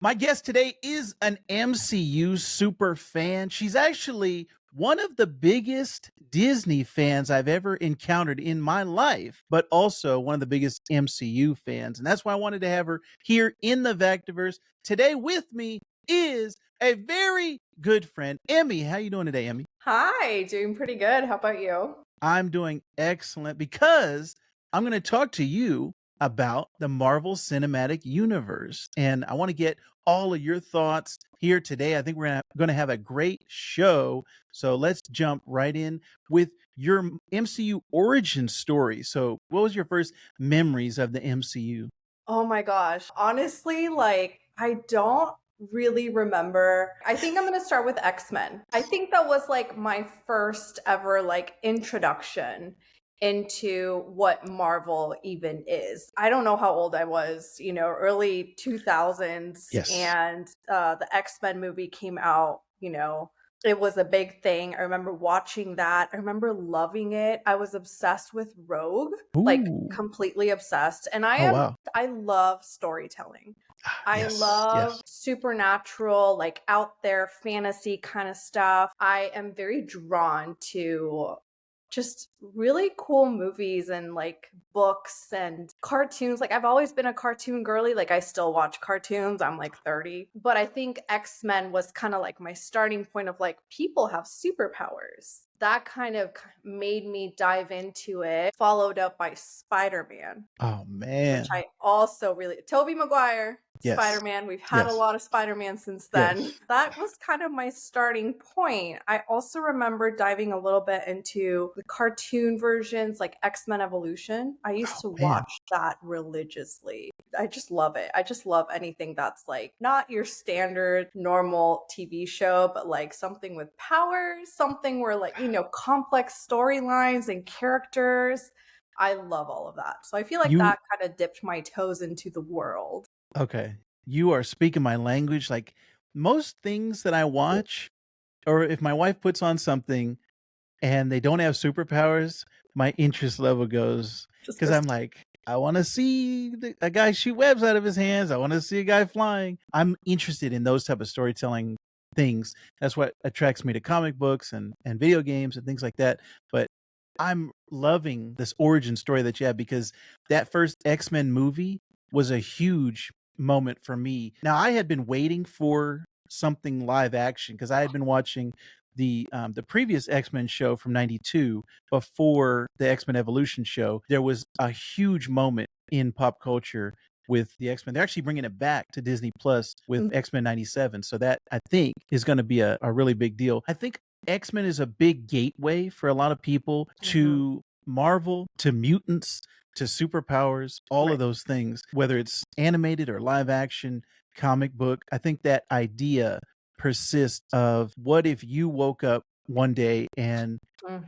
My guest today is an MCU super fan. She's actually one of the biggest Disney fans I've ever encountered in my life, but also one of the biggest MCU fans. And that's why I wanted to have her here in the Vactor-verse. Today with me is a very good friend, Emmy. How you doing today, Emmy? Hi, doing pretty good. How about you? I'm doing excellent because I'm going to talk to you about the Marvel Cinematic Universe. And I want to get all of your thoughts here today. I think we're going to have a great show. So let's jump right in with your MCU origin story. So, what was your first memories of the MCU? Oh my gosh. Honestly, I don't really remember. I think I'm going to start with X-Men. I think that was like my first ever introduction into what Marvel even is. I don't know how old I was, early 2000s, Yes. and the X-Men movie came out, it was a big thing. I remember watching that. I remember loving it. I was obsessed with Rogue, like Ooh. completely obsessed. And Oh, wow. I love storytelling. I Yes. love Yes. supernatural, like out there fantasy kind of stuff. I am very drawn to just really cool movies and books and cartoons. Like I've always been a cartoon girly. Like I still watch cartoons. I'm like 30. But I think X-Men was kind of like my starting point of like people have superpowers. That kind of made me dive into it, followed up by Spider-Man, Oh, which man. I also really Tobey Maguire, Yes. Spider-Man. We've had a Yes. lot of Spider-Man since then. Yes. That was kind of my starting point. I also remember diving a little bit into the cartoon versions like X-Men Evolution. I used Oh, to man. watch that religiously. I just love it. I just love anything that's like not your standard normal TV show, but like something with powers, something where complex storylines and characters. I love all of that. So I feel like You that kind of dipped my toes into the world. Okay. You are speaking my language. Like most things that I watch, or if my wife puts on something and they don't have superpowers, my interest level goes Just because goes, I'm like, I want to see a guy shoot webs out of his hands. I want to see a guy flying. I'm interested in those type of storytelling things. That's what attracts me to comic books and video games and things like that. But I'm loving this origin story that you have because that first X-Men movie was a huge moment for me. Now I had been waiting for something live action because I had been watching the previous X-Men show from 92 before the X-Men Evolution show. There was a huge moment in pop culture with the X-Men. They're actually bringing it back to Disney Plus with mm, X-Men 97. So that I think is going to be a really big deal. I think X-Men is a big gateway for a lot of people mhm, to Marvel, to mutants, to superpowers, all of right. those things, whether it's animated or live action, comic book. I think that idea persists of what if you woke up one day and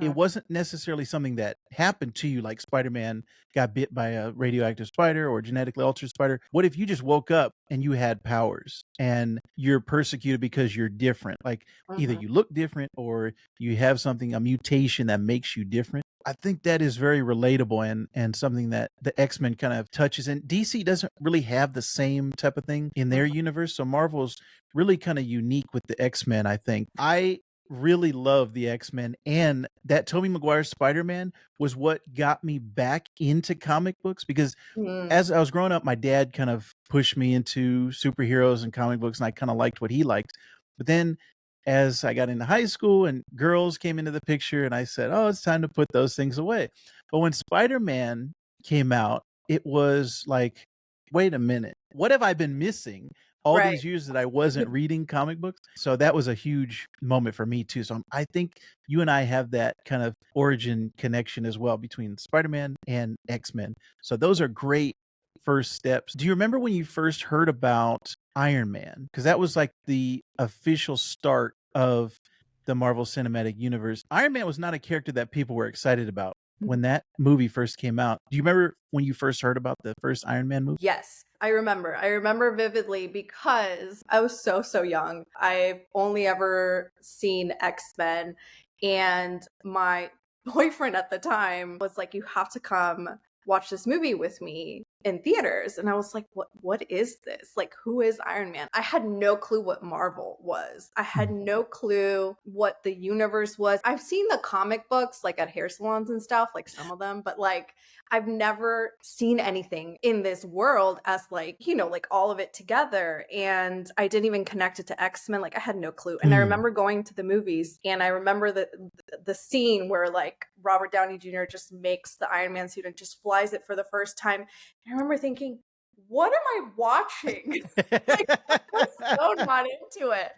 it Mhm, wasn't necessarily something that happened to you, like Spider-Man got bit by a radioactive spider or genetically altered spider. What if you just woke up and you had powers and you're persecuted because you're different? Like either mhm. you look different or you have something, a mutation that makes you different. I think that is very relatable and something that the X-Men kind of touches. And DC doesn't really have the same type of thing in their Mhm. universe. So Marvel's really kind of unique with the X-Men, I think. I really love the X-Men, and that Tobey Maguire Spider-Man was what got me back into comic books because Mm, as I was growing up, my dad kind of pushed me into superheroes and comic books, and I kind of liked what he liked. But then as I got into high school and girls came into the picture, and I said, "Oh, it's time to put those things away." But when Spider-Man came out, it was like, "Wait a minute. What have I been missing all right. these years that I wasn't reading comic books?" So that was a huge moment for me too. So I think you and I have that kind of origin connection as well between Spider-Man and X-Men. So those are great first steps. Do you remember when you first heard about Iron Man? Because that was like the official start of the Marvel Cinematic Universe. Iron Man was not a character that people were excited about when that movie first came out. Do you remember when you first heard about the first Iron Man movie? Yes, I remember. I remember vividly because I was so young. I've only ever seen X-Men, and my boyfriend at the time was like, "You have to come watch this movie with me." in theaters, and I was like, what is this? Like, who is Iron Man? I had no clue what Marvel was. I had Mm. no clue what the universe was. I've seen the comic books like at hair salons and stuff, like some of them, but like I've never seen anything in this world as like, like all of it together. And I didn't even connect it to X-Men. Like I had no clue. And I Mm. remember going to the movies, and I remember the scene where like Robert Downey Jr. just makes the Iron Man suit and just flies it for the first time. And I remember thinking, what am I watching? Like I was so not into it.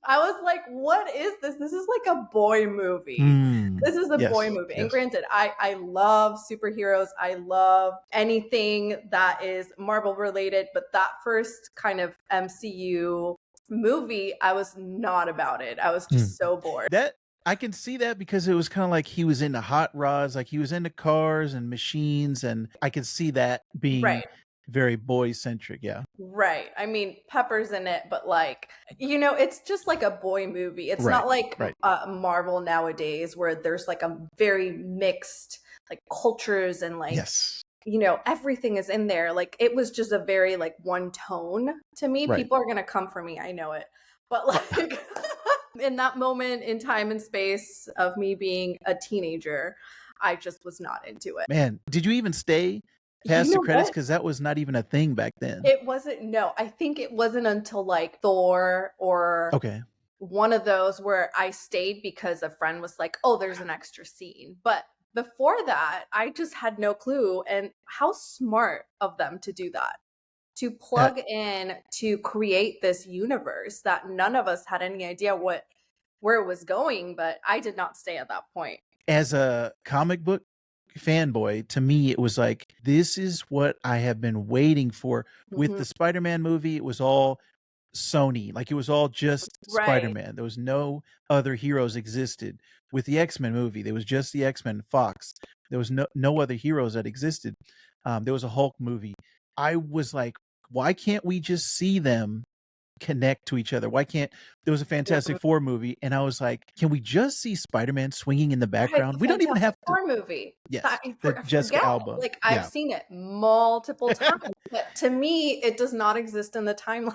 I was like, what is this? This is like a boy movie. Mm. This is a boy Yes. movie. And Yes. granted, I love superheroes. I love anything that is Marvel related, but that first kind of MCU movie, I was not about it. I was just so bored. That I can see that because it was kind of like he was into hot rods, like he was into cars and machines, and I could see that being Right. very boy centric. Yeah. Right. I mean, Pepper's in it, but like, it's just like a boy movie. It's Right. not like Right. Marvel nowadays where there's like a very mixed like cultures and like, Yes. everything is in there. Like it was just a very like one tone to me. Right. People are going to come for me. I know it. But like in that moment in time and space of me being a teenager, I just was not into it. Man, did you even stay past the credits? What? Because that was not even a thing back then. It wasn't, no, I think it wasn't until like Thor or Okay. one of those where I stayed because a friend was like, oh, there's an extra scene. But before that, I just had no clue. And how smart of them to do that, to plug in, to create this universe that none of us had any idea where it was going. But I did not stay at that point. As a comic book fanboy, to me, it was like, this is what I have been waiting for. With the Spider-Man movie, it was all Sony. Like it was all just Right. Spider-Man. There was no other heroes existed. With the X-Men movie, there was just the X-Men, Fox. There was no other heroes that existed. There was a Hulk movie. I was like, why can't we just see them connect to each other? Why can't there was a Fantastic Four movie, and I was like, can we just see Spider-Man swinging in the Right, background? the We don't even have Fantastic to. Four movie. Yes, I the Jessica forget. Alba. Like I've seen it multiple times, but to me, it does not exist in the timeline.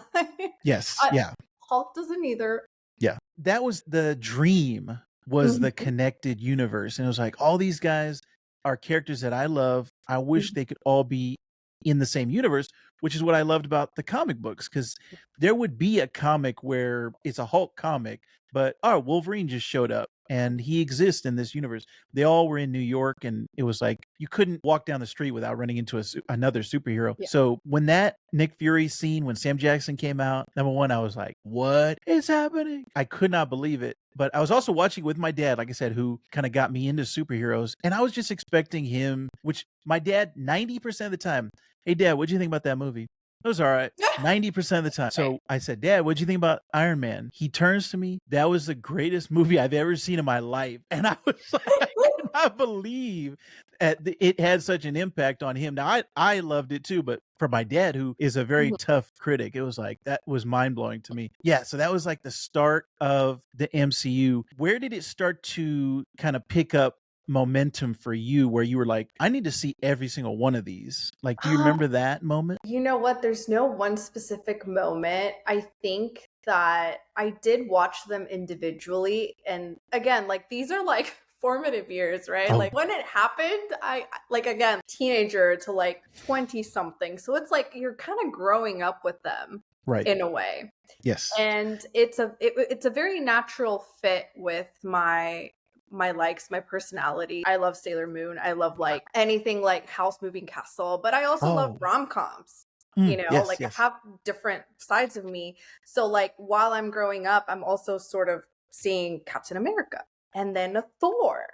Yes, yeah, Hulk doesn't either. yeah. That was the dream. Was the connected universe, and it was like all these guys are characters that I love. I wish they could all be in the same universe, which is what I loved about the comic books, because there would be a comic where it's a Hulk comic, but Wolverine just showed up and he exists in this universe. They all were in New York, and it was like you couldn't walk down the street without running into another superhero. Yeah. So when that Nick Fury scene, when Sam Jackson came out, number one, I was like, what is happening? I could not believe it. But I was also watching with my dad, like I said, who kind of got me into superheroes. And I was just expecting him, which my dad, 90% of the time, hey, Dad, what'd you think about that movie? It was all right. 90% of the time. So I said, Dad, what'd you think about Iron Man? He turns to me. That was the greatest movie I've ever seen in my life. And I was like, I could not believe it had such an impact on him. Now, I loved it too, but for my dad, who is a very tough critic, it was like, that was mind blowing to me. Yeah. So that was like the start of the MCU. Where did it start to kind of pick up momentum for you, where you were like, I need to see every single one of these? Like, do you remember that moment? You know what? There's no one specific moment. I think that I did watch them individually. And again, like these are like formative years, right? Like when it happened, I like, again, teenager to like 20 something. So it's like you're kind of growing up with them. Right. In a way. Yes. And it's a very natural fit with my likes, my personality. I love Sailor Moon. I love like anything like House Moving Castle, but I also love rom-coms. Yes, like yes. I have different sides of me. So like while I'm growing up, I'm also sort of seeing Captain America and then a Thor.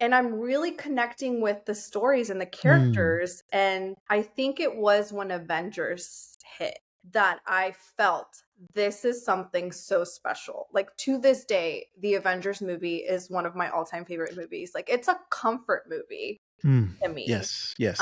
And I'm really connecting with the stories and the characters. And I think it was when Avengers hit that I felt this is something so special. Like to this day, the Avengers movie is one of my all-time favorite movies. Like it's a comfort movie. to me. Yes, yes.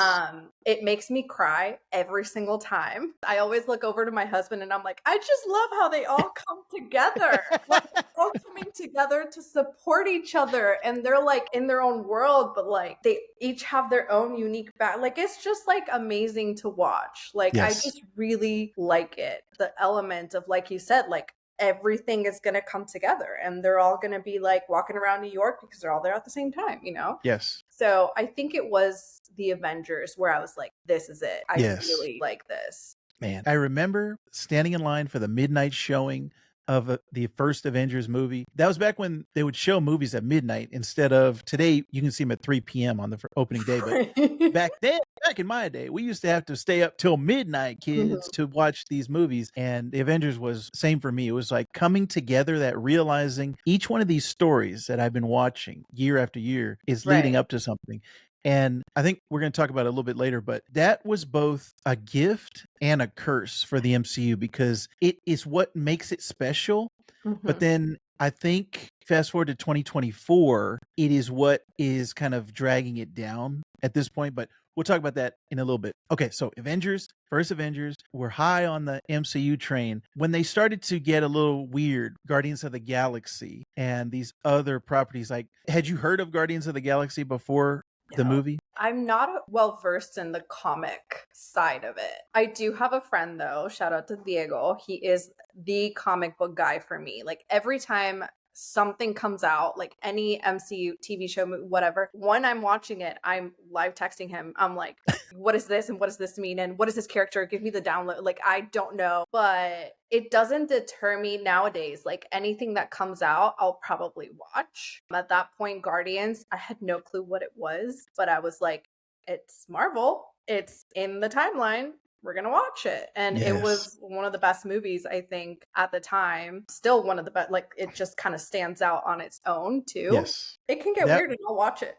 It makes me cry every single time. I always look over to my husband and I'm like, I just love how they all come together. Like they're all coming together to support each other and they're like in their own world, but like they each have their own unique like it's just like amazing to watch. Like I Yes. just really like it. The element of like you said, like everything is going to come together and they're all going to be like walking around New York because they're all there at the same time, you know? Yes. So I think it was the Avengers where I was like, this is it. I Yes. really like this. Man, I remember standing in line for the midnight showing of the first Avengers movie. That was back when they would show movies at midnight instead of today. You can see them at 3 p.m. on the opening day. But back then, back in my day, we used to have to stay up till midnight, kids, to watch these movies. And the Avengers was same for me. It was like coming together, that realizing each one of these stories that I've been watching year after year is leading Right. up to something. And I think we're going to talk about it a little bit later, but that was both a gift and a curse for the MCU because it is what makes it special. But Mhm. then I think fast forward to 2024, it is what is kind of dragging it down at this point. But we'll talk about that in a little bit. Okay, so Avengers, first Avengers, we're high on the MCU train. When they started to get a little weird, Guardians of the Galaxy and these other properties, like, had you heard of Guardians of the Galaxy before the No. movie? I'm not well versed in the comic side of it. I do have a friend though, shout out to Diego. He is the comic book guy for me. Like every time something comes out, like any MCU TV show, whatever, when I'm watching it, I'm live texting him. I'm like, what is this? And what does this mean? And what is this character? Give me the download. Like, I don't know, but it doesn't deter me nowadays. Like anything that comes out, I'll probably watch. At that point, Guardians, I had no clue what it was, but I was like, it's Marvel. It's in the timeline. We're going to watch it. And it Yes. was one of the best movies, I think, at the time. Still one of the best. Like, it just kind of stands out on its own, too. Yes. It can get That weird and I'll watch it.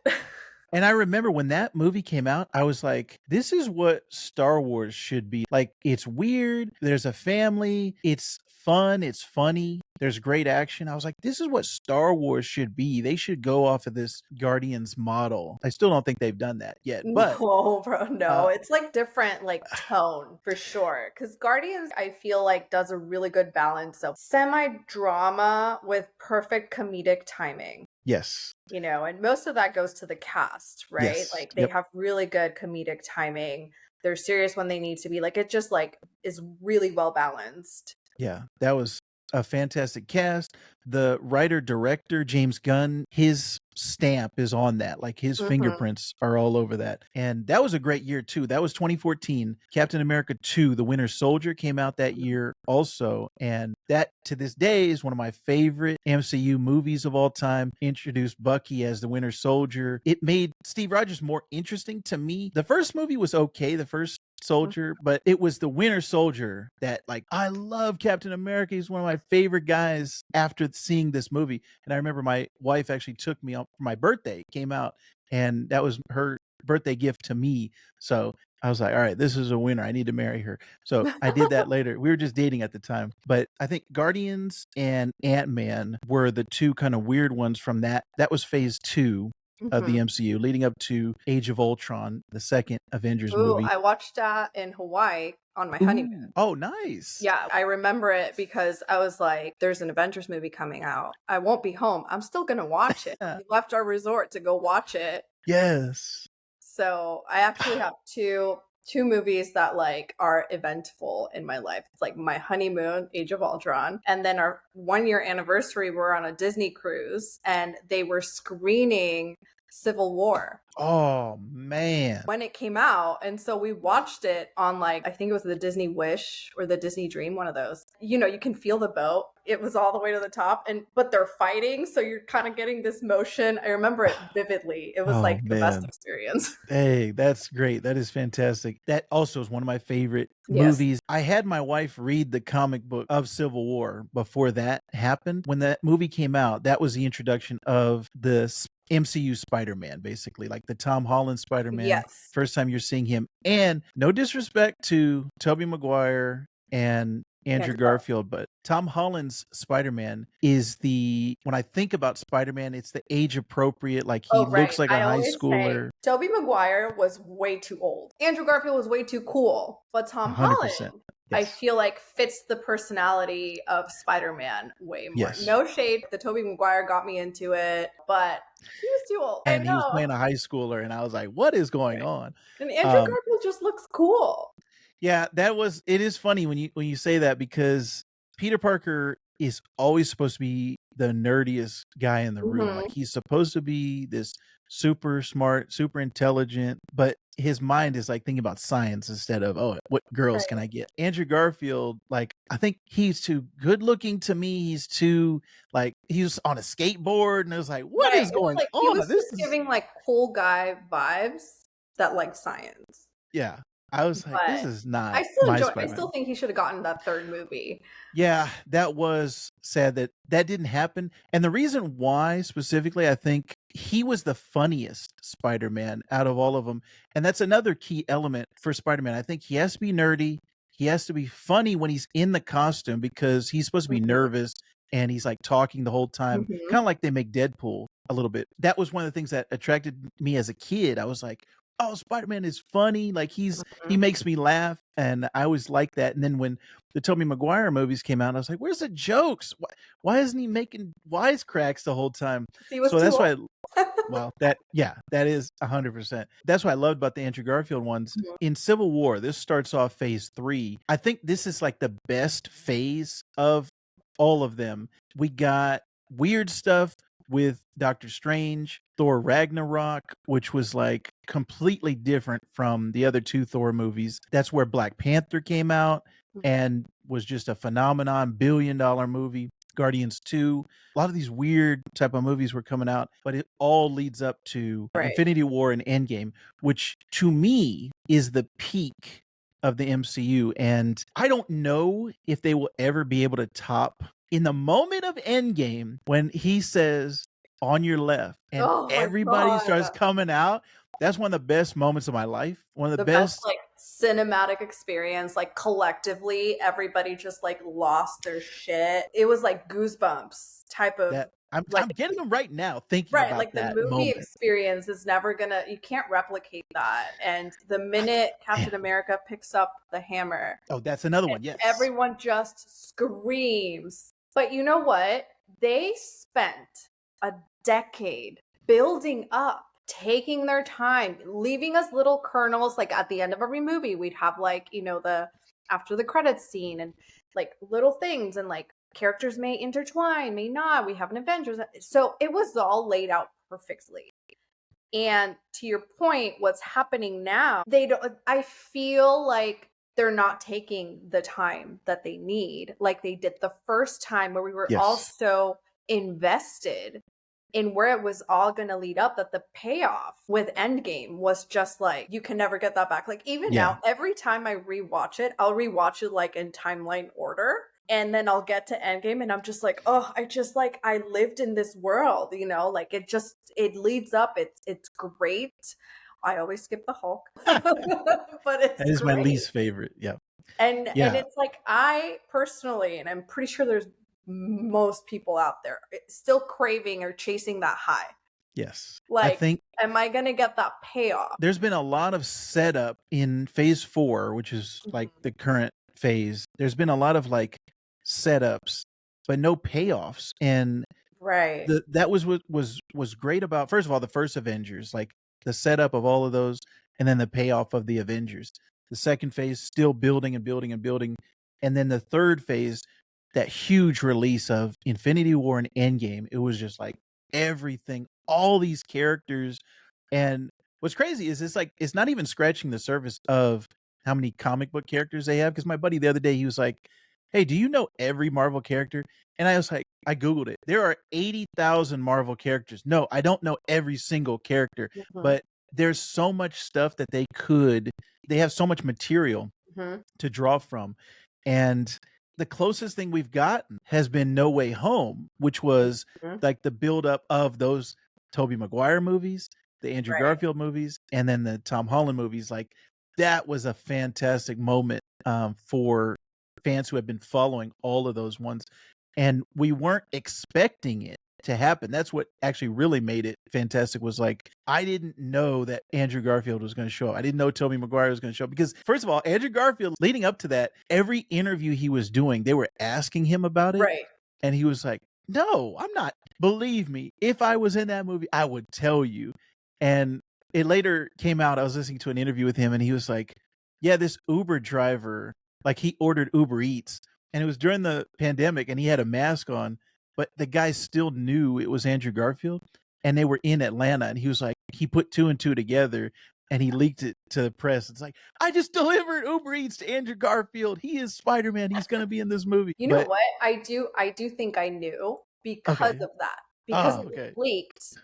And I remember when that movie came out, I was like, this is what Star Wars should be. Like, it's weird. There's a family. It's fun. It's funny. There's great action. I was like, this is what Star Wars should be. They should go off of this Guardians model. I still don't think they've done that yet, but No, bro, no. uh, It's like different, like tone for sure. Because Guardians, I feel like, does a really good balance of semi drama with perfect comedic timing. yes. You know, and most of that goes to the cast, right? Yes. Like they Yep. have really good comedic timing. They're serious when they need to be. Like it just like is really well balanced. Yeah. That was a fantastic cast. The writer director, James Gunn, his stamp is on that. Like his Mhm. fingerprints are all over that. And that was a great year too. That was 2014. Captain America 2, The Winter Soldier came out that year also. And that to this day is one of my favorite MCU movies of all time. Introduced Bucky as the Winter Soldier. It made Steve Rogers more interesting to me. The first movie was okay. The first Soldier, but it was the Winter Soldier that, like, I love Captain America. He's one of my favorite guys after seeing this movie. And I remember my wife actually took me out for my birthday, came out, and that was her birthday gift to me. So I was like, all right, this is a winner. I need to marry her. So I did that later. We were just dating at the time. But I think Guardians and Ant-Man were the two kind of weird ones from that. That was phase 2 of the Mhm. MCU, leading up to Age of Ultron, the second Avengers Ooh, movie. I watched that in Hawaii on my honeymoon. Ooh. Oh, nice. Yeah, I remember it because I was like, there's an Avengers movie coming out. I won't be home. I'm still going to watch it. Yeah. We left our resort to go watch it. Yes. So I actually have two movies that like are eventful in my life. It's like my honeymoon, Age of Ultron, and then our 1 year anniversary, we're on a Disney cruise and they were screening Civil War Oh, man. when it came out. And so we watched it on like, I think it was the Disney Wish or the Disney Dream, one of those. You know, you can feel the boat. It was all the way to the top but they're fighting. So you're kind of getting this motion. I remember it vividly. It was Oh, like the best man. experience. Hey, that's great. That is fantastic. That also is one of my favorite Yes. movies. I had my wife read the comic book of Civil War before that happened. When that movie came out, that was the introduction of the MCU Spider-Man, basically, like the Tom Holland Spider-Man. Yes. First time you're seeing him. And no disrespect to Tobey Maguire and Andrew Andrew Garfield. Garfield, but Tom Holland's Spider-Man is when I think about Spider-Man, it's the age appropriate, like he Oh, right. looks like a I high always say schooler. Tobey Maguire was way too old. Andrew Garfield was way too cool. But Tom 100%. Holland, I Yes. feel like fits the personality of Spider-Man way more. Yes. No shade. The Tobey Maguire got me into it, but he was too old. I And he was know. playing a high schooler, and I was like, "What is going on?" And Andrew Um, Garfield just looks cool. yeah, it is funny when you say that because Peter Parker is always supposed to be the nerdiest guy in the room. Like Mhm. he's supposed to be this super smart, super intelligent, but his mind is like thinking about science instead of, oh, what girls can Right. I get? Andrew Garfield, like I think he's too good looking to me. He's too like he was on a skateboard and it was like, what Right. is It was going like he was on? This just is giving like cool guy vibes that like science. yeah. I was like, this But is not my I Spider-Man. still think he should have gotten that third movie. Yeah, that was sad that that didn't happen. And the reason why specifically, I think he was the funniest Spider-Man out of all of them. And that's another key element for Spider-Man. I think he has to be nerdy. He has to be funny when he's in the costume because he's supposed to be Mhm. nervous and he's like talking the whole time, Mhm. kind of like they make Deadpool a little bit. That was one of the things that attracted me as a kid. I was like, oh, Spider-Man is funny. Like he Mhm. makes me laugh. And I always liked that. And then when the Tobey Maguire movies came out, I was like, "Where's the jokes? Why isn't he making wisecracks the whole time?" He was So too that's old. why. Well, that is 100%. That's what I loved about the Andrew Garfield ones. Mhm. In Civil War, this starts off phase 3. I think this is like the best phase of all of them. We got weird stuff with Doctor Strange, Thor Ragnarok, which was like completely different from the other two Thor movies. That's where Black Panther came out and was just a phenomenon, $1 billion movie. Guardians 2, a lot of these weird type of movies were coming out, but it all leads up to Right. Infinity War and Endgame, which to me is the peak of the MCU. And I don't know if they will ever be able to top in the moment of Endgame when he says on your left and Oh my everybody starts god. coming out. That's one of the best moments of my life. One of the The best best like cinematic experience, like collectively, everybody just like lost their shit. It was like goosebumps type of that I'm like I'm getting them right now thinking right, about like the that movie moment. experience is never gonna you can't replicate that. And the minute Man. Captain America picks up the hammer, Oh, that's another one. Yes. everyone just screams. But you know what? They spent a decade building up, taking their time, leaving us little kernels. Like at the end of every movie, we'd have like, the after the credits scene and like little things and like characters may intertwine, may not. We have an Avengers. So it was all laid out perfectly. And to your point, what's happening now, I feel like they're not taking the time that they need, like they did the first time where we were all Yes. so invested in where it was all going to lead up that the payoff with Endgame was just like, you can never get that back. Like, even Yeah. now, every time I rewatch it, I'll rewatch it like in timeline order. And then I'll get to Endgame and I'm just like, oh, I lived in this world, like it leads up. It's great. I always skip the Hulk, but it's That is my great. least favorite. Yeah. And Yeah. it's like I personally, and I'm pretty sure there's most people out there still craving or chasing that high. Yes. I Like, think am I gonna get that payoff? there's been a lot of setup in phase 4, which is like Mhm. the current phase. There's been a lot of like setups, but no payoffs. And Right. that was what was great about first of all the first Avengers, like the setup of all of those, and then the payoff of the Avengers. The second phase still building and building and building, and then the third phase, that huge release of Infinity War and Endgame. It was just like everything, all these characters, and what's crazy is it's not even scratching the surface of how many comic book characters they have. Because my buddy the other day he was like, "Hey, do you know every Marvel character?" And I was like, I Googled it. There are 80,000 Marvel characters. No, I don't know every single character, Mhm. but there's so much stuff that they have so much material Mhm. to draw from. And the closest thing we've gotten has been No Way Home, which was Mhm. like the buildup of those Tobey Maguire movies, the Andrew Right. Garfield movies, and then the Tom Holland movies. Like that was a fantastic moment for fans who have been following all of those ones, and we weren't expecting it to happen. That's what actually really made it fantastic, was like, I didn't know that Andrew Garfield was going to show up. I didn't know Tobey Maguire was going to show up, because first of all, Andrew Garfield, leading up to that, every interview he was doing, they were asking him about it. Right. And he was like, no, I'm not. Believe me, if I was in that movie, I would tell you. And it later came out, I was listening to an interview with him, and he was like, yeah, this Uber driver, like, he ordered Uber Eats, and it was during the pandemic, and he had a mask on, but the guy still knew it was Andrew Garfield, and they were in Atlanta, and he was like, he put two and two together, and he leaked it to the press. It's like, I just delivered Uber Eats to Andrew Garfield. He is Spider-Man. He's going to be in this movie. You know what? I do think I knew because Okay. of that. Because Oh, it okay. leaked,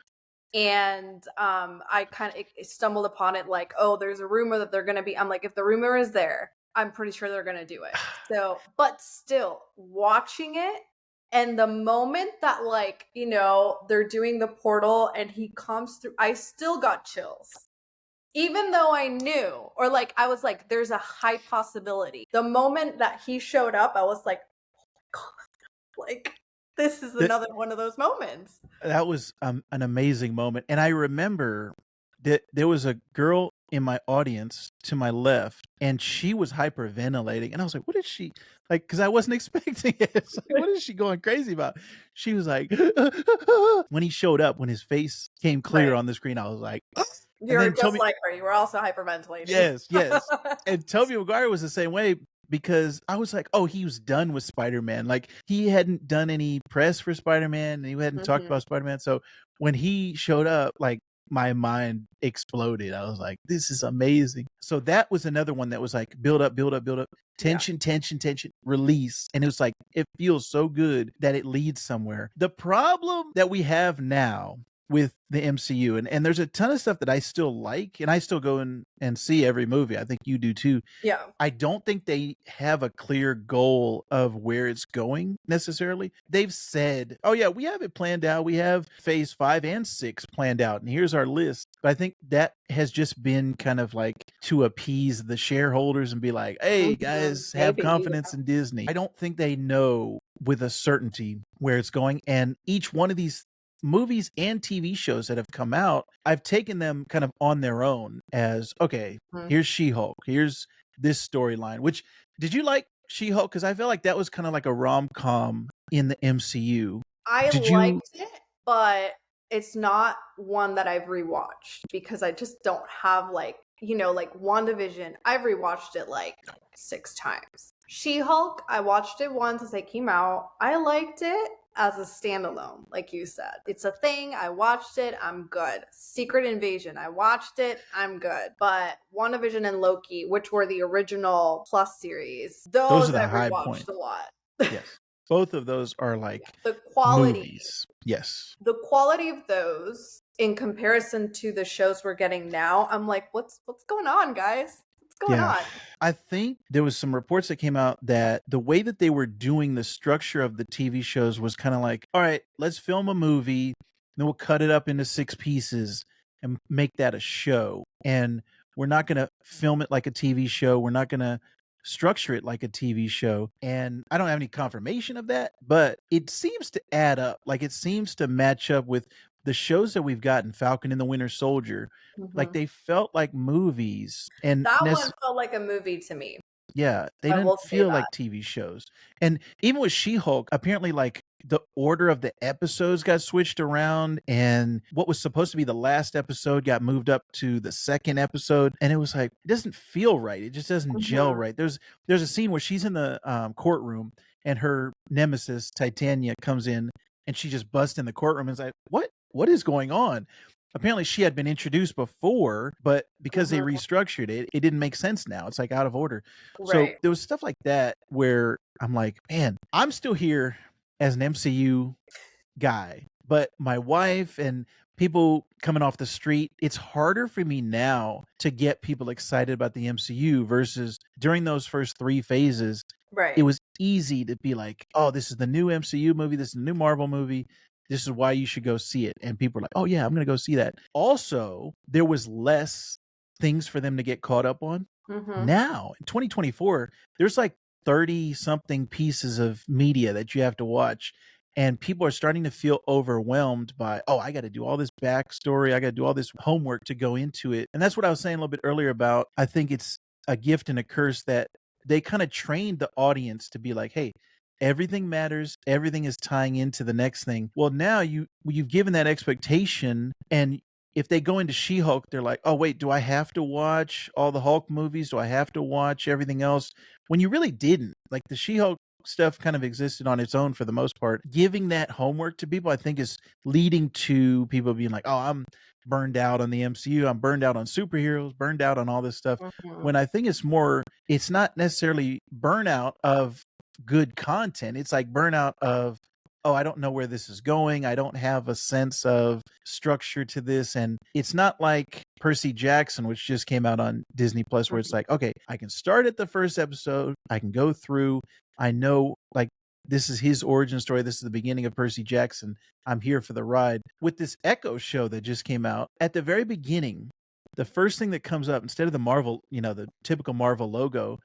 and I kind of stumbled upon it like, oh, there's a rumor that they're going to be. I'm like, if the rumor is there, I'm pretty sure they're going to do it. So, but still, watching it, and the moment that, like, you know, they're doing the portal and he comes through, I still got chills. Even though I knew, or like, I was like, there's a high possibility. The moment that he showed up, I was like, oh my God, like, this is another one of those moments. That was an amazing moment. And I remember that there was a girl in my audience to my left, and she was hyperventilating. And I was like, what is she like? Because I wasn't expecting it. It's like, what is she going crazy about? She was like, when he showed up, when his face came clear Right. on the screen, I was like, You're just like her. You were also hyperventilating. yes. And Tobey Maguire was the same way, because I was like, oh, he was done with Spider-Man. Like, he hadn't done any press for Spider-Man, and he hadn't talked about Spider-Man. So when he showed up, like, my mind exploded. I was like, this is amazing. So that was another one that was like, build up, tension, release. And it was like, it feels so good that it leads somewhere. The problem that we have now with the MCU, and there's a ton of stuff that I still like, and I still go and see every movie. I think you do too. Yeah. I don't think they have a clear goal of where it's going necessarily. They've said, oh yeah, we have it planned out. We have phase 5 and 6 planned out, and here's our list. But I think that has just been kind of like to appease the shareholders and be like, hey guys, have confidence in Disney. I don't think they know with a certainty where it's going. And each one of these movies and TV shows that have come out, I've taken them kind of on their own as, okay, here's She-Hulk, here's this storyline. Which, did you like She-Hulk? Because I feel like that was kind of like a rom-com in the MCU. I liked it, but it's not one that I've rewatched, because I just don't have, like, you know, like WandaVision, I've rewatched it like 6 times. She-Hulk, I watched it once as it came out. I liked it as a standalone, like you said. It's a thing. I watched it. I'm good. Secret Invasion, I watched it. I'm good. But WandaVision and Loki, which were the original Plus series, those are the I've high rewatched points. a lot. Yes. Both of those are like the quality. Movies. Yes. The quality of those in comparison to the shows we're getting now, I'm like, what's going on, guys? What's going on? I think there was some reports that came out that the way that they were doing the structure of the TV shows was kind of like, all right, let's film a movie, then we'll cut it up into 6 pieces and make that a show. And we're not going to film it like a TV show. We're not going to structure it like a TV show. And I don't have any confirmation of that, but it seems to add up. Like, it seems to match up with the shows that we've gotten, Falcon and the Winter Soldier. Like, they felt like movies. And that one felt like a movie to me. Yeah, they didn't feel like TV shows. And even with She-Hulk, apparently, like, the order of the episodes got switched around, and what was supposed to be the last episode got moved up to the second episode. And it was like, it doesn't feel right. It just doesn't gel right. There's a scene where she's in the courtroom, and her nemesis, Titania, comes in, and she just busts in the courtroom and is like, what is going on? Apparently she had been introduced before, but because they restructured it, it didn't make sense now. It's like out of order. Right. So there was stuff like that where I'm like, man, I'm still here as an MCU guy, but my wife and people coming off the street, it's harder for me now to get people excited about the MCU versus during those first 3 phases. Right. It was easy to be like, oh, this is the new MCU movie. This is the new Marvel movie. This is why you should go see it. And people are like, oh yeah, I'm going to go see that. Also, there was less things for them to get caught up on. Now, in 2024, there's like 30 something pieces of media that you have to watch. And people are starting to feel overwhelmed by, oh, I got to do all this backstory. I got to do all this homework to go into it. And that's what I was saying a little bit earlier about, I think it's a gift and a curse that they kind of trained the audience to be like, hey, everything matters. Everything is tying into the next thing. Well, now you've given that expectation, and if they go into She-Hulk, they're like, oh, wait, do I have to watch all the Hulk movies? Do I have to watch everything else? When you really didn't. Like the She-Hulk stuff kind of existed on its own for the most part. Giving that homework to people, I think, is leading to people being like, oh, I'm burned out on the MCU. I'm burned out on superheroes, burned out on all this stuff. Mhm. When I think it's not necessarily burnout of good content. It's like burnout of, oh, I don't know where this is going. I don't have a sense of structure to this. And it's not like Percy Jackson, which just came out on Disney Plus, where it's like, okay, I can start at the first episode, I can go through, I know, like, this is his origin story. This is the beginning of Percy Jackson. I'm here for the ride. With this Echo show that just came out, at the very beginning, the first thing that comes up, instead of the Marvel, the typical Marvel logo,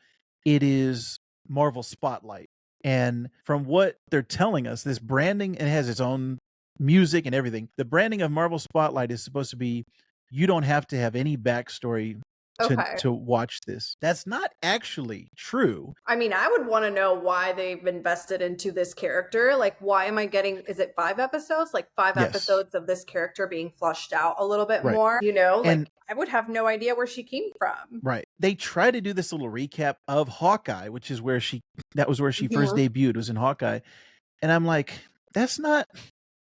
it is Marvel Spotlight. And from what they're telling us, this branding, it has its own music and everything. The branding of Marvel Spotlight is supposed to be, you don't have to have any backstory Okay. to watch this. That's not actually true. I mean, I would want to know why they've invested into this character. Like, why am I getting, is it 5 episodes? Like five Yes. episodes of this character being flushed out a little bit Right. more, And like I would have no idea where she came from. right. They try to do this little recap of Hawkeye, which is that was where she first Mhm. debuted, was in Hawkeye. And I'm like, that's not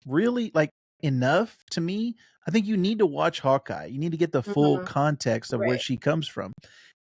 really like enough to me. I think you need to watch Hawkeye. You need to get the full Mhm. context of where Right. she comes from.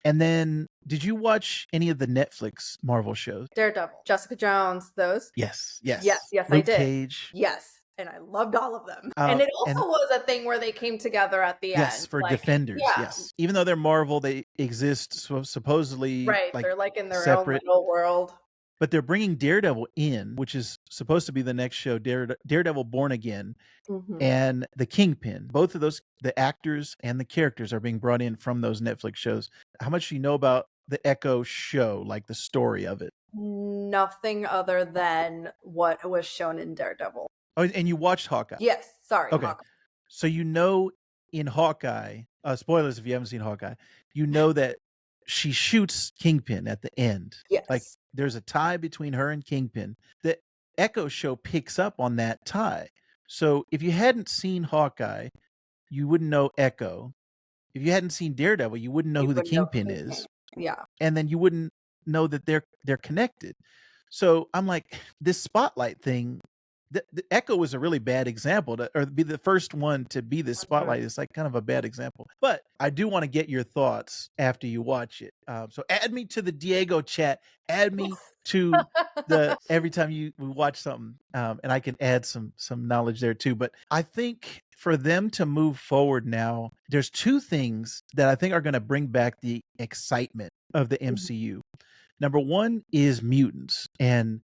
And then, did you watch any of the Netflix Marvel shows? Daredevil, Jessica Jones, those. Yes, Yes, yes. yes, I Luke did. Cage. Yes. And I loved all of them. And it And also was a thing where they came together at the yes, end. for Like, Defenders. yeah, Yes, even though they're Marvel, they exist supposedly right. like They're like in their own separate. little world. But they're bringing Daredevil in, which is supposed to be the next show, Daredevil Born Again, Mhm. and the Kingpin. Both of those, the actors and the characters, are being brought in from those Netflix shows. How much do you know about the Echo show, like the story of it? Nothing other than what was shown in Daredevil. Oh, and you watched Hawkeye. Yes, sorry, Okay. Hawkeye. So in Hawkeye, spoilers if you haven't seen Hawkeye, that she shoots Kingpin at the end. Like Yes. there's a tie between her and Kingpin. The Echo show picks up on that tie. So if you hadn't seen Hawkeye, you wouldn't know Echo. If you hadn't seen Daredevil, you wouldn't know You who the would know Kingpin Kingpin. is. Yeah. And then you wouldn't know that they're connected. So I'm like, this spotlight thing, the Echo was a really bad example or be the first one to be this spotlight. It's like kind of a bad example. But I do want to get your thoughts after you watch it. So add me to the Diego chat. Add me to every time we watch something, and I can add some knowledge there too. But I think for them to move forward now, there's two things that I think are going to bring back the excitement of the MCU. Number one is mutants, and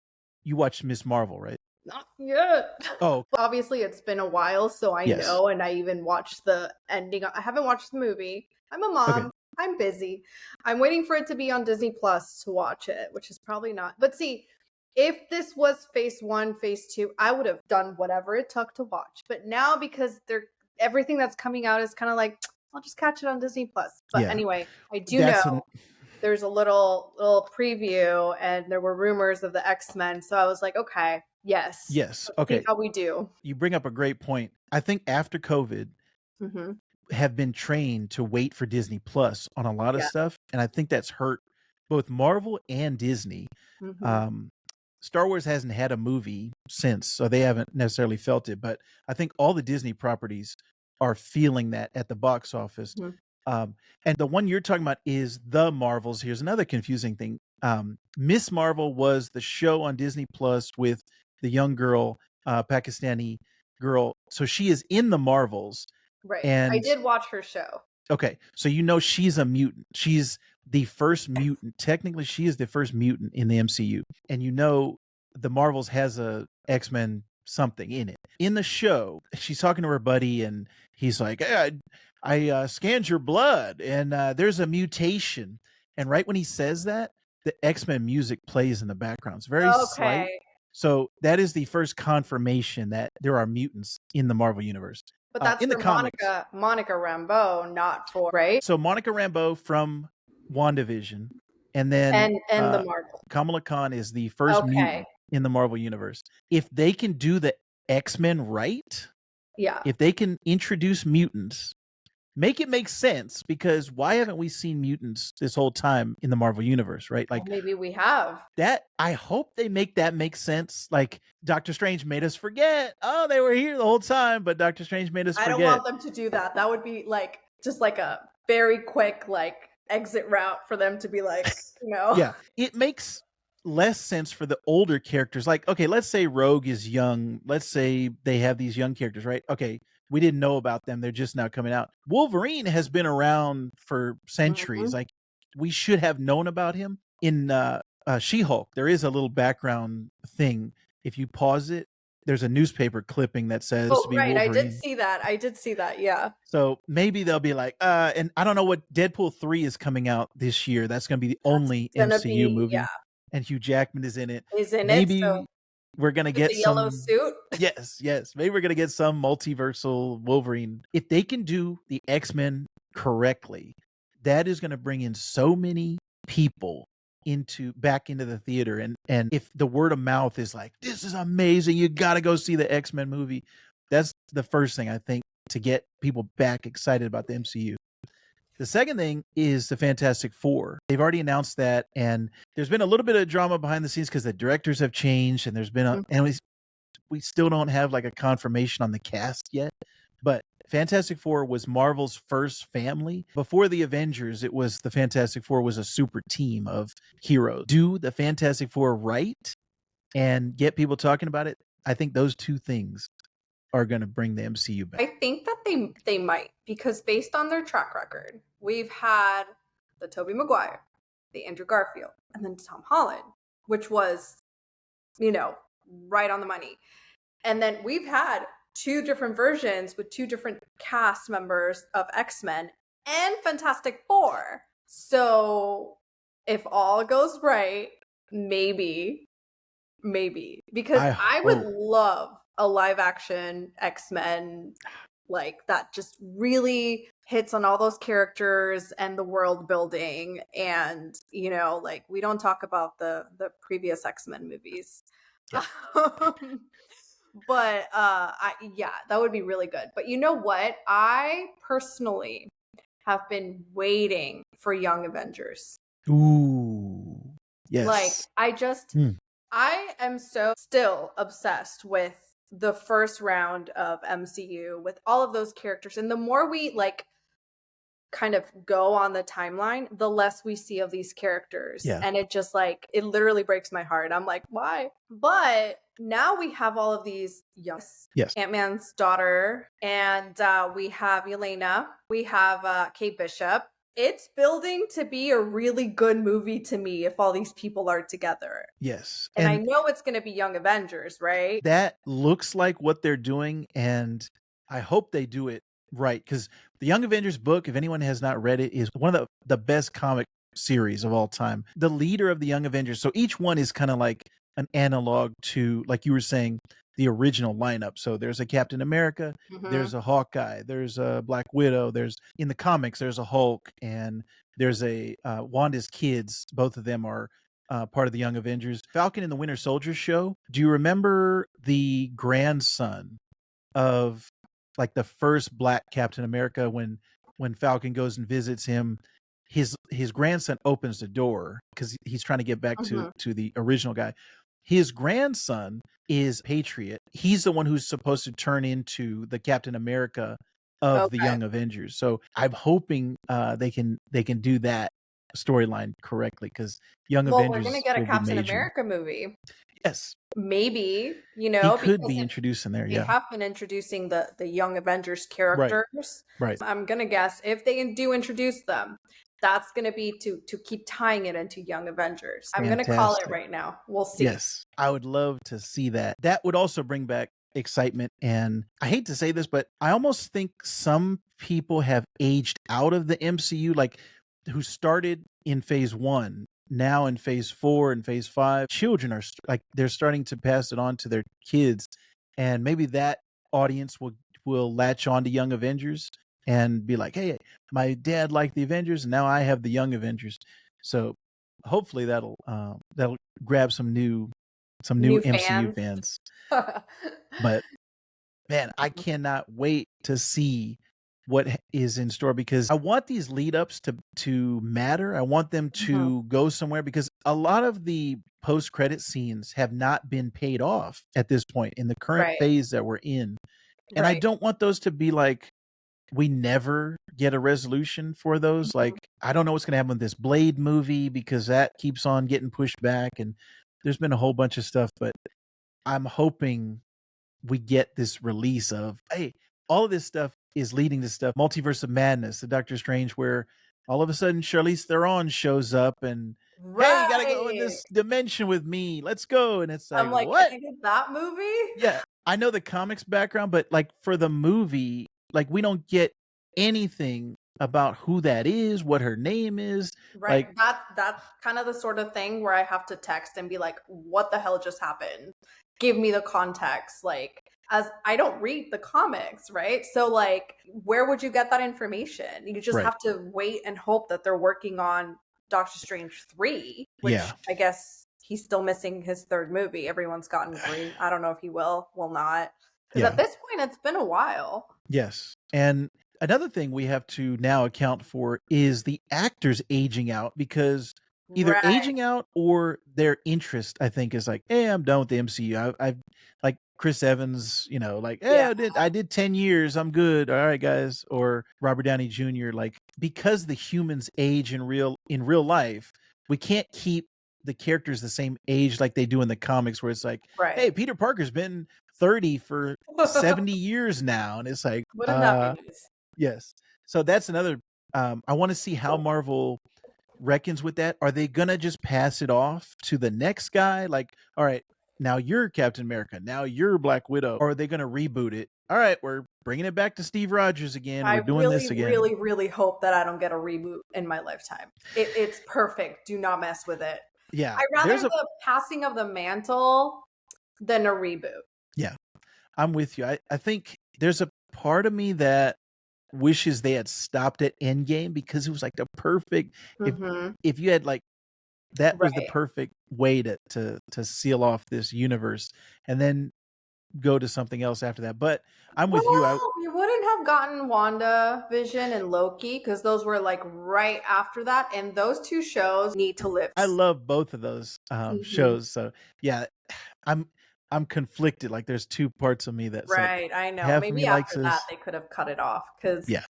you watched Miss Marvel, right? Not yet. Oh, Obviously, it's been a while, so I yes. know, and I even watched the ending. I haven't watched the movie. I'm a mom. Okay. I'm busy. I'm waiting for it to be on Disney Plus to watch it, which is probably not. But see, if this was phase 1, phase 2, I would have done whatever it took to watch. But now, because everything that's coming out is kind of like, I'll just catch it on Disney Plus. But Yeah. anyway, I do know there's a little preview, and there were rumors of the X-Men. So I was like, okay, yes. Yes. Let's Okay. see how we do. You bring up a great point. I think after COVID, have been trained to wait for Disney Plus on a lot of stuff, and I think that's hurt both Marvel and Disney. Star Wars hasn't had a movie since, so they haven't necessarily felt it. But I think all the Disney properties are feeling that at the box office. And the one you're talking about is The Marvels. Here's another confusing thing. Miss Marvel was the show on Disney Plus with the young girl, Pakistani girl. So she is in The Marvels. Right. And I did watch her show. Okay. So she's a mutant. She's the first mutant. Technically, she is the first mutant in the MCU. And the Marvels has a X-Men something in it. In the show, she's talking to her buddy, and he's like, hey, I scanned your blood, and there's a mutation. And right when he says that, the X-Men music plays in the background. It's very slight. Okay. So that is the first confirmation that there are mutants in the Marvel universe. But that's In the for comics, Monica Rambeau, not for, right? so Monica Rambeau from WandaVision, and then And the Marvel. Kamala Khan is the first Okay. mutant in the Marvel universe. If they can do the X-Men right, Yeah. if they can introduce mutants, make it make sense, because why haven't we seen mutants this whole time in the Marvel universe, right? Well, Like maybe we have. that, I hope they make that make sense. Like Doctor Strange made us forget, oh, they were here the whole time, but Doctor Strange made us I don't forget. want them to do that. That would be like just like a very quick like exit route for them to be like, Yeah, it makes less sense for the older characters. Like, okay, let's say Rogue is young. Let's say they have these young characters, right? Okay, we didn't know about them. They're just now coming out. Wolverine has been around for centuries. Mhm. Like, we should have known about him. In She-Hulk, there is a little background thing. If you pause it, there's a newspaper clipping that says to Oh, be right. I did Wolverine. see that. I did see that. Yeah. So maybe they'll be like, and I don't know what, Deadpool 3 is coming out this year. That's going to be the That's only gonna MCU be, movie, yeah, and Hugh Jackman is in it. is in it. So Maybe we're going to with get the yellow some, suit. yes. Maybe we're going to get some multiversal Wolverine. If they can do the X-Men correctly, that is going to bring in so many people back into the theater. And if the word of mouth is like, this is amazing, you got to go see the X-Men movie. That's the first thing, I think, to get people back excited about the MCU. The second thing is the Fantastic Four. They've already announced that, and there's been a little bit of drama behind the scenes because the directors have changed, and there's been and we still don't have like a confirmation on the cast yet. But Fantastic Four was Marvel's first family. Before the Avengers, it was the Fantastic Four was a super team of heroes. Do the Fantastic Four right and get people talking about it. I think those two things are going to bring the MCU back. I think that they might, because based on their track record, we've had the Tobey Maguire, the Andrew Garfield, and then Tom Holland, which was, right on the money. And then we've had two different versions with two different cast members of X-Men and Fantastic Four. So if all goes right, maybe, because I would love a live action X-Men like that just really hits on all those characters and the world building. And like, we don't talk about the previous X-Men movies. Yeah. But that would be really good. But you know what? I personally have been waiting for Young Avengers. Ooh. Yes. Like, I am so still obsessed with the first round of MCU with all of those characters. And the more we like kind of go on the timeline, the less we see of these characters. Yeah. And it just like, it literally breaks my heart. I'm like, why? But now we have all of these young, yes, Ant-Man's daughter, and we have Yelena, we have Kate Bishop. It's building to be a really good movie to me if all these people are together. Yes. And I know it's going to be Young Avengers, right? That looks like what they're doing, and I hope they do it right, because the Young Avengers book, if anyone has not read it, is one of the best comic series of all time. The leader of the Young Avengers, so each one is kind of like an analog to, like you were saying, the original lineup. So there's a Captain America, there's a Hawkeye, there's a Black Widow, there's, in the comics, there's a Hulk, and there's a Wanda's kids. Both of them are part of the Young Avengers. Falcon and the Winter Soldier show. Do you remember the grandson of like the first Black Captain America, when Falcon goes and visits him? His grandson opens the door because he's trying to get back to the original guy. His grandson is Patriot. He's the one who's supposed to turn into the Captain America of the Young Avengers. So I'm hoping they can do that storyline correctly, because Young Avengers. We're gonna get a Captain America movie. Yes, maybe, he could be introduced in there. They have been introducing the Young Avengers characters. Right. I'm gonna guess if they do introduce them, that's going to be to keep tying it into Young Avengers. I'm going to call it right now. We'll see. Yes, I would love to see that. That would also bring back excitement. And I hate to say this, but I almost think some people have aged out of the MCU, like who started in phase 1. now in phase 4 and phase 5, children are like they're starting to pass it on to their kids, and maybe that audience will latch on to Young Avengers and be like, "Hey, my dad liked the Avengers, and now I have the Young Avengers." So hopefully that'll grab some new New MCU fans. fans. But man, I cannot wait to see what is in store because I want these lead ups to matter. I want them Mhm. to go somewhere because a lot of the post credit scenes have not been paid off at this point in the current Right, phase that we're in. And I right. don't want those to be like we never get a resolution for those. Like Mhm. I don't know what's going to happen with this Blade movie because that keeps on getting pushed back and there's been a whole bunch of stuff, but I'm hoping we get this release of hey, all of this stuff is leading to stuff. Multiverse of Madness, the Doctor Strange, where all of a sudden Charlize Theron shows up and hey, you gotta go in Right. this dimension with me. Let's go. And it's like, I'm like, "Can what? I get that movie?" Yeah. I know the comics background, but like for the movie, like we don't get anything about who that is, what her name is. Right. Like, That's kind of the sort of thing where I have to text and be like, "What the hell just happened? Give me the context." Like, as I don't read the comics, right? So like, where would you get that information? You just right. have to wait and hope that they're working on Doctor Strange 3, which Yeah. I guess he's still missing his third movie. Everyone's gotten green. I don't know if he will not. Because at Yeah. this point, it's been a while. Yes. And another thing we have to now account for is the actors aging out because either Right. aging out or their interest, I think, is like, hey, I'm done with the MCU. I've like Chris Evans, like, hey, Yeah. I did 10 years. I'm good. All right, guys. Or Robert Downey Jr. Like, because the humans age in real life, we can't keep the characters the same age like they do in the comics, where it's like, hey, Right. Peter Parker's been 30 for 70 years now. And it's like, Wouldn't that be nice? yes. So that's another I want to see how Marvel reckons with that. Are they gonna just pass it off to the next guy? Like, all right, now you're Captain America, now you're Black Widow. Or are they gonna reboot it? All right, we're bringing it back to Steve Rogers again. I We're doing really, this again. really, really hope that I don't get a reboot in my lifetime. It's perfect. Do not mess with it. Yeah. I'd rather There's a the passing of the mantle than a reboot. yeah, I'm with you. I think there's a part of me that wishes they had stopped at Endgame because it was like the perfect if Mhm. if you had like that was the Right. perfect way to seal off this universe and then go to something else after that. But I'm with you. I Well, we wouldn't have gotten Wanda, Vision, and Loki because those were like right after that, and those two shows need to live. I love both of those Mhm. shows. So yeah, I'm I'm conflicted. Like there's two parts of me that's like Right, I know. half of me Maybe likes after that, this. they could have cut it off because, Yeah.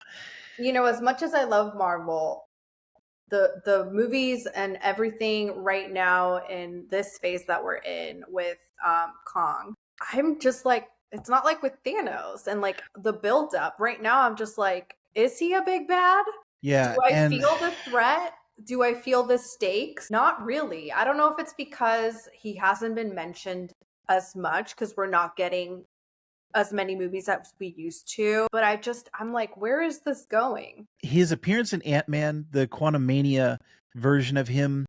as much as I love Marvel, the movies and everything right now in this space that we're in with Kong, I'm just like it's not like with Thanos and like the build up. Right now I'm just like, is he a big bad? Do Yeah. I And feel the threat? Do I feel the stakes? Not really. I don't know if it's because he hasn't been mentioned as much because we're not getting as many movies as we used to, but I'm like, where is this going? his appearance in Ant-Man, the Quantum Mania version of him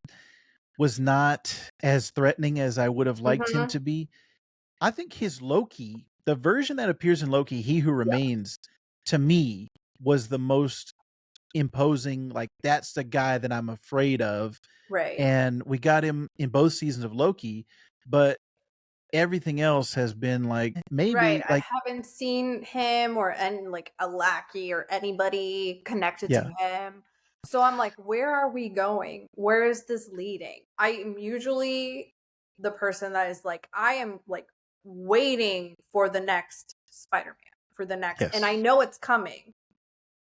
was not as threatening as I would have liked him Mhm. to be. I think his Loki, the version that appears in Loki, He Who Yeah, Remains, to me was the most imposing. Like that's the guy that I'm afraid of. right. And we got him in both seasons of Loki, but everything else has been like Right, maybe I like haven't seen him or any like a lackey or anybody connected to yeah, him. So I'm like, where are we going? Where is this leading? I am usually the person that is like, I am like waiting for the next Spider-Man, for the next, and I yes, know it's coming.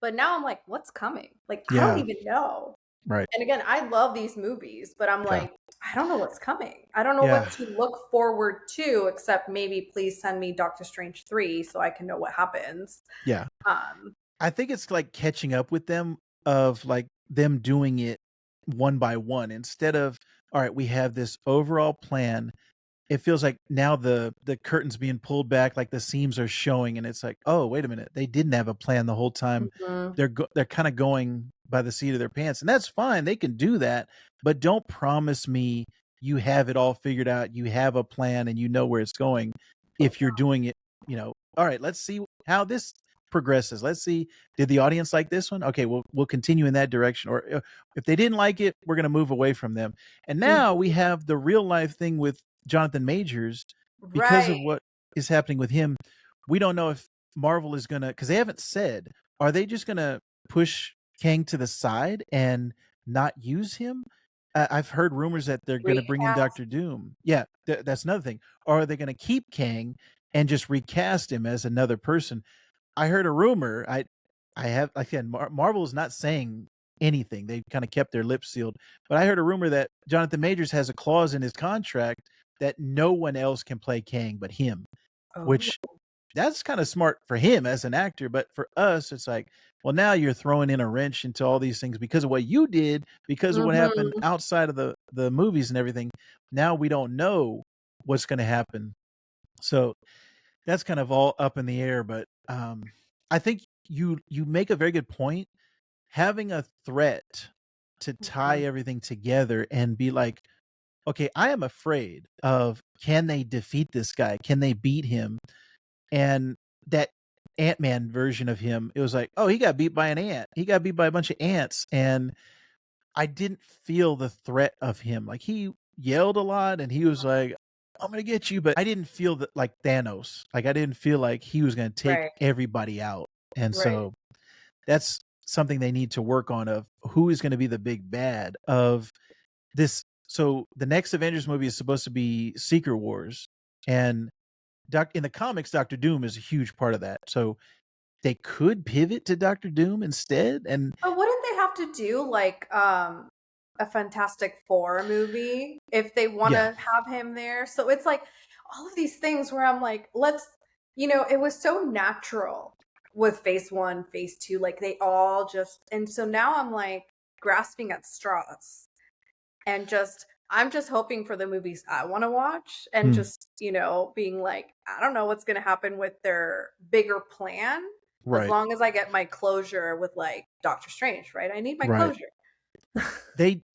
But now I'm like, what's coming? Like, I don't yeah, even know. right, And again, I love these movies, but I'm yeah, like, I don't know what's coming. I don't know what yeah, to look forward to, except maybe please send me Doctor Strange 3 so I can know what happens. yeah. Um, I think it's like catching up with them of like them doing it one by one instead of all right, we have this overall plan. It feels like now the curtain's being pulled back, like the seams are showing, and it's like, oh, wait a minute, they didn't have a plan the whole time. mhm. They're kind of going by the seat of their pants, and that's fine. They can do that, but don't promise me you have it all figured out, you have a plan, and you know where it's going. If you're doing it, all right, let's see how this progresses. Let's see, did the audience like this one? Okay, we'll continue in that direction. Or if they didn't like it, we're going to move away from them. And now we Mhm. have the real life thing with Jonathan Majors because of Right. what is happening with him. We don't know if Marvel is going to, because they haven't said, are they just going to push Kang to the side and not use him? I've heard rumors that they're going to bring in Recast. Doctor Doom. Yeah, that's another thing. Or are they going to keep Kang and just recast him as another person? I heard a rumor. I have, again, Marvel is not saying anything. They kind of kept their lips sealed. But I heard a rumor that Jonathan Majors has a clause in his contract that no one else can play Kang but him, Oh. which that's kind of smart for him as an actor. But for us, it's like, well, now you're throwing in a wrench into all these things because of what you did, because of what happened Mhm. outside of the movies and everything. Now we don't know what's going to happen. So that's kind of all up in the air. But I think you make a very good point. Having a threat to tie Mhm. everything together and be like, okay, I am afraid of, can they defeat this guy? Can they beat him? And that Ant-Man version of him, it was like, oh, he got beat by an ant. He got beat by a bunch of ants. And I didn't feel the threat of him. Like, he yelled a lot and he was like, I'm gonna get you, but I didn't feel that like Thanos. Like, I didn't feel like he was gonna take Right. everybody out. And Right. so that's something they need to work on, of who is gonna be the big bad of this. So the next Avengers movie is supposed to be Secret Wars. And in the comics, Doctor Doom is a huge part of that. So they could pivot to Doctor Doom instead. And But wouldn't they have to do like a Fantastic Four movie if they want yeah. to have him there? So it's like all of these things where I'm like, it was so natural with phase one, phase two, like they all just, and so now I'm like grasping at straws and I'm just hoping for the movies I want to watch and Hmm. just, being like, I don't know what's going to happen with their bigger plan as Right. long as I get my closure with like Doctor Strange, right? I need my Right. closure.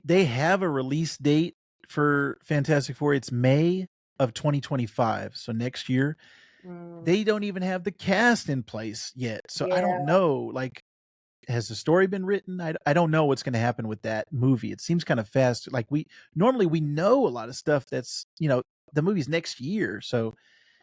They have a release date for Fantastic Four. It's May of 2025. So next year. Mm, They don't even have the cast in place yet. So I yeah, don't know, like, has the story been written? I don't know what's going to happen with that movie. It seems kind of fast. Like, we know a lot of stuff that's, the movie's next year. So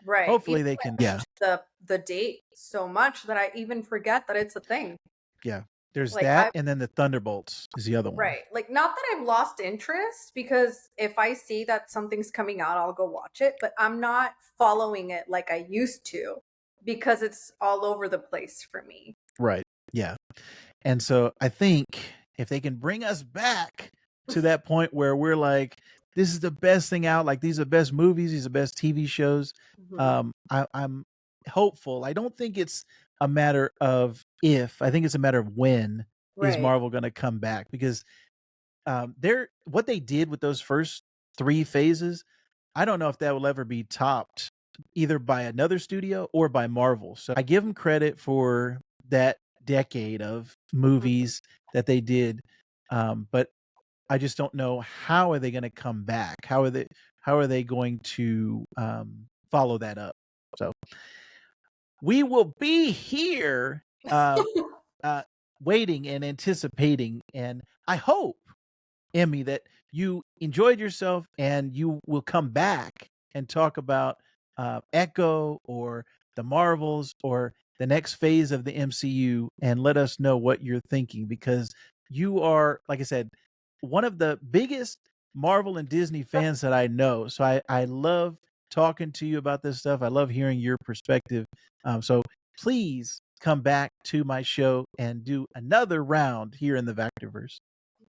right. People hopefully they can, yeah. pushed the date so much that I even forget that it's a thing. Yeah. There's Like that, I and then the Thunderbolts is the other one. Right. Like, not that I've lost interest because if I see that something's coming out, I'll go watch it, but I'm not following it like I used to because it's all over the place for me. Right. Yeah. And so I think if they can bring us back to that point where we're like, this is the best thing out, like, these are the best movies, these are the best TV shows, Mhm. I'm hopeful. I don't think it's a matter of if, I think it's a matter of when is Right. Marvel going to come back, because they're what they did with those first three phases. I don't know if that will ever be topped either by another studio or by Marvel. So I give them credit for that decade of Mhm. movies that they did. But I just don't know, how are they going to come back? How are they going to follow that up? So we will be here uh, waiting and anticipating, and I hope, Emmy, that you enjoyed yourself and you will come back and talk about Echo or the Marvels or the next phase of the MCU, and let us know what you're thinking, because you are, like I said, one of the biggest Marvel and Disney fans that I know. So I love talking to you about this stuff. I love hearing your perspective. So please come back to my show and do another round here in the Vactorverse.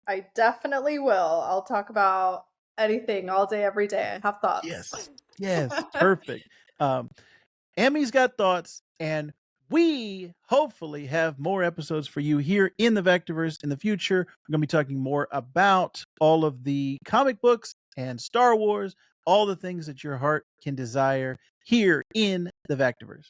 I definitely will. I'll talk about anything all day, every day. I have thoughts. Yes. Yes. Perfect. Um, Emmy's got thoughts, and we hopefully have more episodes for you here in the Vectorverse in the future. We're going to be talking more about all of the comic books and Star Wars, all the things that your heart can desire here in the Vectorverse.